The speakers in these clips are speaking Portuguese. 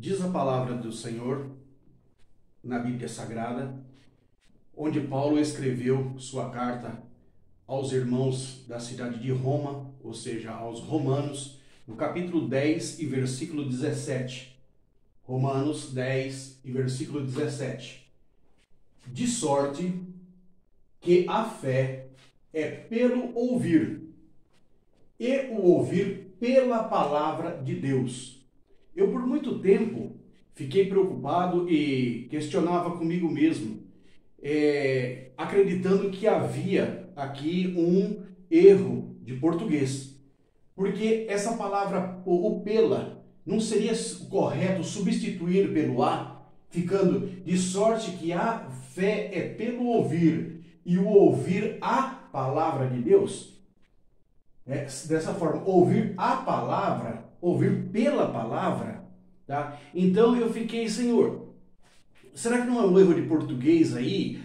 Diz a palavra do Senhor na Bíblia Sagrada, onde Paulo escreveu sua carta aos irmãos da cidade de Roma, ou seja, aos romanos, no capítulo 10 e versículo 17. Romanos 10 e versículo 17. De sorte que a fé é pelo ouvir, e o ouvir pela palavra de Deus. Eu por muito tempo fiquei preocupado e questionava comigo mesmo, acreditando que havia aqui um erro de português. Porque essa palavra, o pela, não seria correto substituir pelo a, ficando de sorte que a fé é pelo ouvir e o ouvir a palavra de Deus? Dessa forma, ouvir a palavra, ouvir pela palavra, tá? Então eu fiquei, Senhor, será que não é um erro de português aí?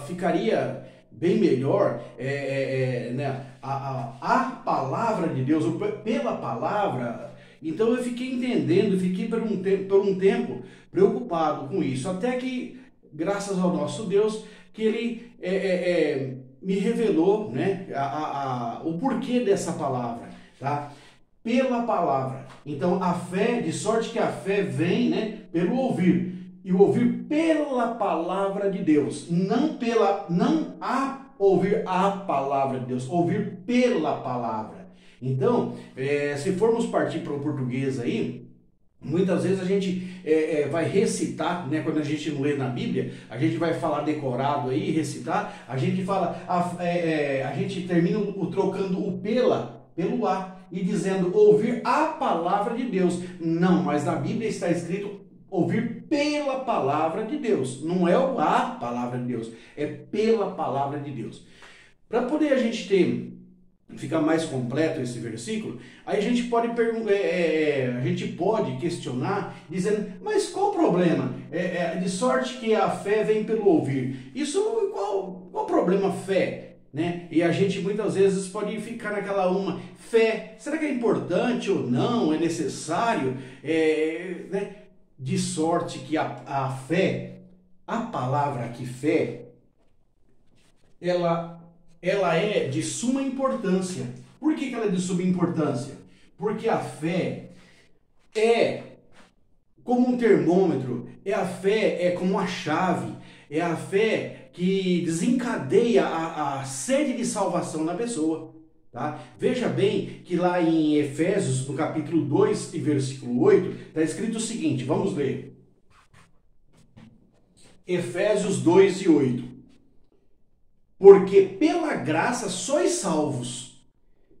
Ficaria bem melhor né? A palavra de Deus, pela palavra. Então eu fiquei entendendo, fiquei por um tempo preocupado com isso, até que, graças ao nosso Deus, que Ele me revelou, né, o porquê dessa palavra, tá? Pela palavra. Então a fé, de sorte que a fé vem, né, pelo ouvir, e o ouvir pela palavra de Deus, não ouvir a palavra de Deus, ouvir pela palavra. Então, se formos partir para o português aí, muitas vezes a gente vai recitar, né, quando a gente não lê na Bíblia, a gente vai falar decorado aí, recitar, a gente fala, a gente termina trocando o pelo a e dizendo ouvir a palavra de Deus. Não, mas na Bíblia está escrito ouvir pela palavra de Deus. Não é a palavra de Deus, é pela palavra de Deus. Para poder a gente ficar mais completo esse versículo, aí a gente pode questionar, dizendo, mas qual o problema? De sorte que a fé vem pelo ouvir. Isso, qual o problema fé? Né? E a gente muitas vezes pode ficar naquela fé, será que é importante ou não? É necessário? Né? De sorte que a fé, a palavra aqui fé, ela é de suma importância. Por que ela é de suma importância? Porque a fé é como um termômetro, a fé é como uma chave, é a fé que desencadeia a sede de salvação da pessoa. Tá? Veja bem que lá em Efésios, no capítulo 2 e versículo 8, está escrito o seguinte, vamos ler. Efésios 2 e 8. Porque pela graça sois salvos,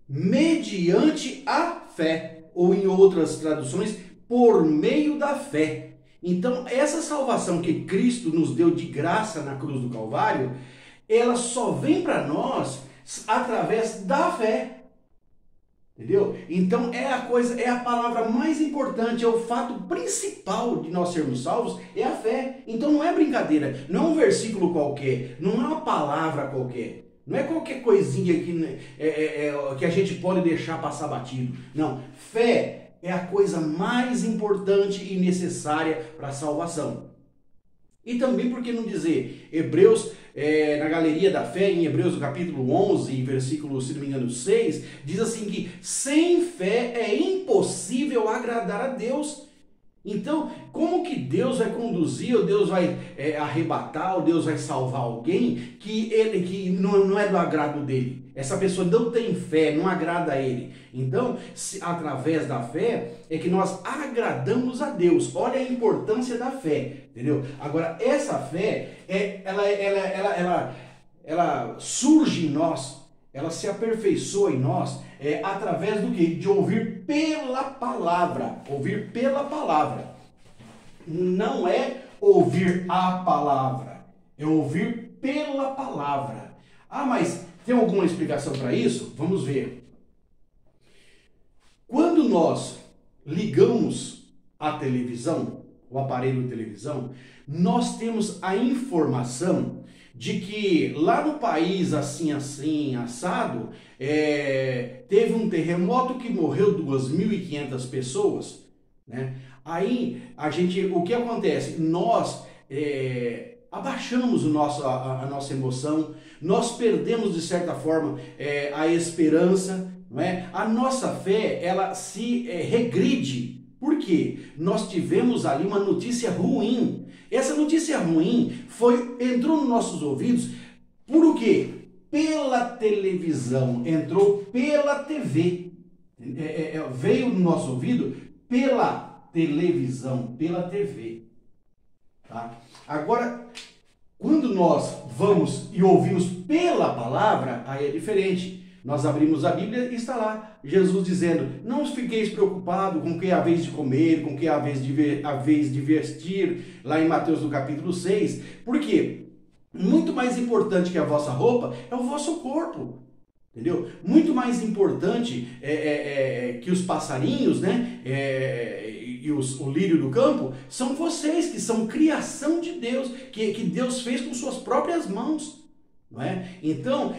mediante a fé, ou em outras traduções, por meio da fé. Então, essa salvação que Cristo nos deu de graça na cruz do Calvário, ela só vem para nós através da fé. Entendeu? Então é a palavra mais importante, é o fato principal de nós sermos salvos, é a fé. Então não é brincadeira, não é um versículo qualquer, não é uma palavra qualquer, não é qualquer coisinha que a gente pode deixar passar batido. Não, fé é a coisa mais importante e necessária para a salvação. E também, por que não dizer, Hebreus, na galeria da fé, em Hebreus, no capítulo 11, versículo, se não me engano, 6, diz assim que sem fé é impossível agradar a Deus. Então, como que Deus vai conduzir, ou Deus vai arrebatar, ou Deus vai salvar alguém que não é do agrado dele? Essa pessoa não tem fé, não agrada a ele. Então, através da fé, é que nós agradamos a Deus. Olha a importância da fé, entendeu? Agora, essa fé, ela surge em nós, ela se aperfeiçoa em nós, através do quê? De ouvir pela palavra. Ouvir pela palavra. Não é ouvir a palavra, é ouvir pela palavra. Ah, mas tem alguma explicação para isso? Vamos ver. Quando nós ligamos a televisão, o aparelho de televisão, nós temos a informação de que lá no país assim, assado, teve um terremoto que morreu 2.500 pessoas, né? Aí o que acontece? Nós abaixamos a nossa emoção, nós perdemos de certa forma a esperança, não é? A nossa fé, ela se regride. Por quê? Nós tivemos ali uma notícia ruim. Essa notícia ruim entrou nos nossos ouvidos por o quê? Pela televisão, entrou pela TV. Veio no nosso ouvido pela televisão, pela TV. Tá? Agora, quando nós vamos e ouvimos pela palavra, aí é diferente. Nós abrimos a Bíblia e está lá Jesus dizendo: não fiqueis preocupados com o que é a vez de comer, com o que é a vez de vestir, lá em Mateus no capítulo 6. Por quê? Muito mais importante que a vossa roupa é o vosso corpo. Entendeu? Muito mais importante que os passarinhos, né? E o lírio do campo, são vocês, que são criação de Deus, que Deus fez com suas próprias mãos. Não é? Então,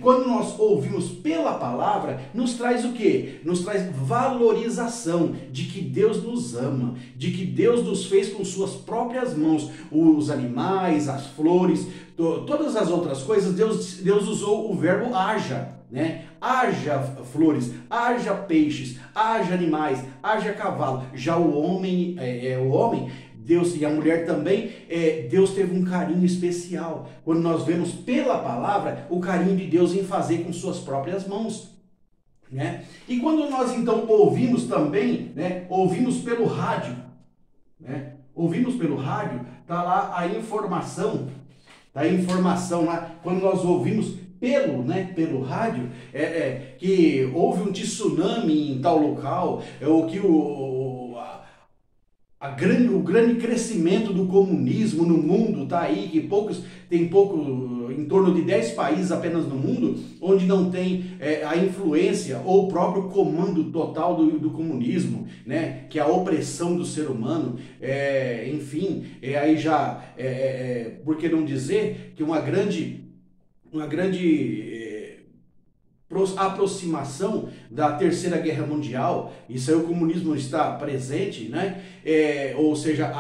quando nós ouvimos pela palavra, nos traz o quê? Nos traz valorização de que Deus nos ama, de que Deus nos fez com suas próprias mãos. Os animais, as flores, todas as outras coisas, Deus usou o verbo haja, né? Haja flores, haja peixes, haja animais, haja cavalo. Já o homem, Deus, e a mulher também, Deus teve um carinho especial. Quando nós vemos pela palavra o carinho de Deus em fazer com suas próprias mãos, né? E quando nós então ouvimos também, né, ouvimos pelo rádio, né? Ouvimos pelo rádio, tá lá a informação, lá, quando nós ouvimos pelo rádio, que houve um tsunami em tal local, ou que o grande crescimento do comunismo no mundo está aí, que em torno de 10 países apenas no mundo, onde não tem a influência ou o próprio comando total do comunismo, né? Que é a opressão do ser humano, enfim, aí já, por que não dizer que uma grande aproximação da Terceira Guerra Mundial, isso aí o comunismo está presente, né? Ou seja,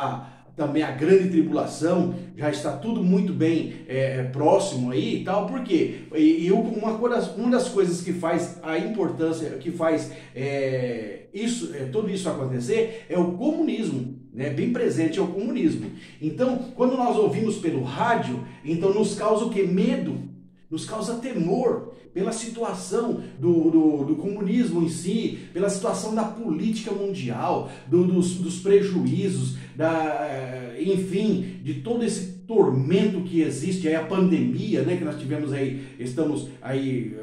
também a grande tribulação, já está tudo muito bem próximo aí e tal. Por quê? Uma das coisas que faz a importância, que faz tudo isso acontecer, é o comunismo. Né, bem presente é o comunismo. Então, quando nós ouvimos pelo rádio, então nos causa o que? Medo, nos causa temor pela situação do comunismo em si, pela situação da política mundial, dos prejuízos, enfim, de todo esse tormento que existe, aí a pandemia, né, que nós tivemos aí, estamos aí,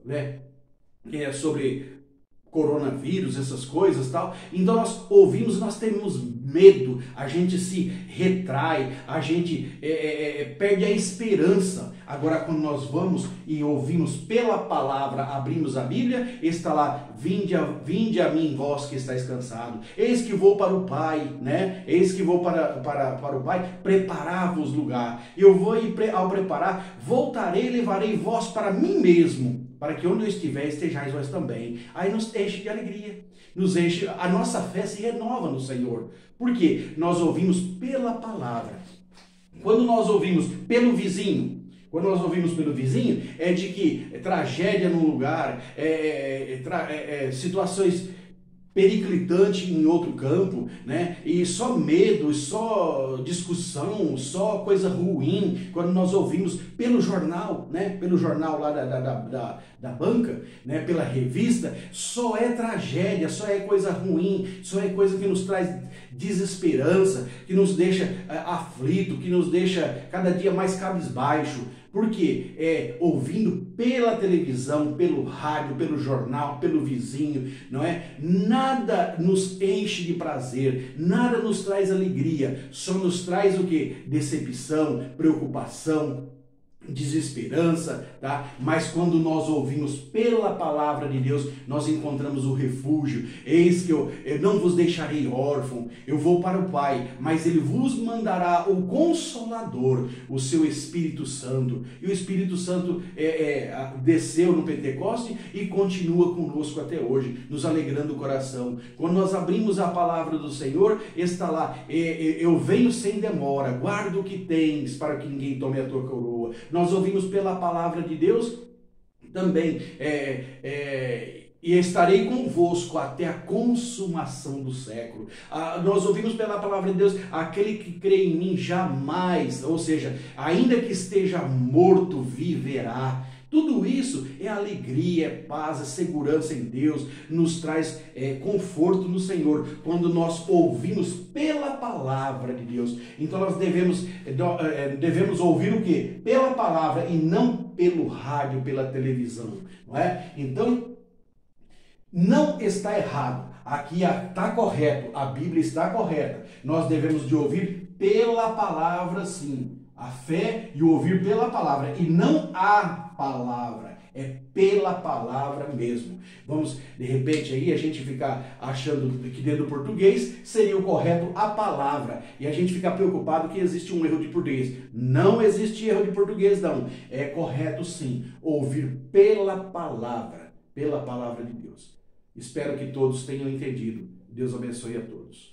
né, sobre coronavírus, essas coisas, tal. Então nós ouvimos, nós temos medo, a gente se retrai, a gente perde a esperança. Agora, quando nós vamos e ouvimos pela palavra, abrimos a Bíblia, está lá: vinde a mim, vós que estáis cansados, eis que vou para o Pai, né? Eis que vou para o Pai, preparar-vos lugar. Eu vou ao preparar, voltarei e levarei vós para mim mesmo, para que onde eu estiver, estejais vós também. Aí nos enche de alegria, a nossa fé se renova no Senhor. Por quê? Nós ouvimos pela palavra. Quando nós ouvimos pelo vizinho, é de que tragédia num lugar, situações periclitantes em outro campo, né? E só medo, só discussão, só coisa ruim, quando nós ouvimos pelo jornal, né? Pelo jornal lá da banca, né? Pela revista, só é tragédia, só é coisa ruim, só é coisa que nos traz desesperança, que nos deixa aflito, que nos deixa cada dia mais cabisbaixo. Porque ouvindo pela televisão, pelo rádio, pelo jornal, pelo vizinho, não é? Nada nos enche de prazer, nada nos traz alegria, só nos traz o quê? Decepção, preocupação, desesperança, tá? Mas quando nós ouvimos pela palavra de Deus, nós encontramos o refúgio. Eis que eu não vos deixarei órfão, eu vou para o Pai, mas Ele vos mandará o Consolador, o seu Espírito Santo. E o Espírito Santo desceu no Pentecoste e continua conosco até hoje, nos alegrando o coração. Quando nós abrimos a palavra do Senhor, está lá, eu venho sem demora, guarda o que tens, para que ninguém tome a tua coroa. Nós ouvimos pela palavra de Deus também, e estarei convosco até a consumação do século. Nós ouvimos pela palavra de Deus, aquele que crê em mim jamais, ou seja, ainda que esteja morto, viverá. Tudo isso é alegria, é paz, é segurança em Deus, nos traz conforto no Senhor, quando nós ouvimos pela palavra de Deus. Então nós devemos ouvir o quê? Pela palavra e não pelo rádio, pela televisão, não é? Então, não está errado, aqui está correto, a Bíblia está correta, nós devemos de ouvir pela palavra sim. A fé e o ouvir pela palavra, e não a palavra, é pela palavra mesmo. Vamos, de repente, aí a gente ficar achando que dentro do português seria o correto a palavra, e a gente fica preocupado que existe um erro de português. Não existe erro de português, não. É correto sim, ouvir pela palavra de Deus. Espero que todos tenham entendido. Deus abençoe a todos.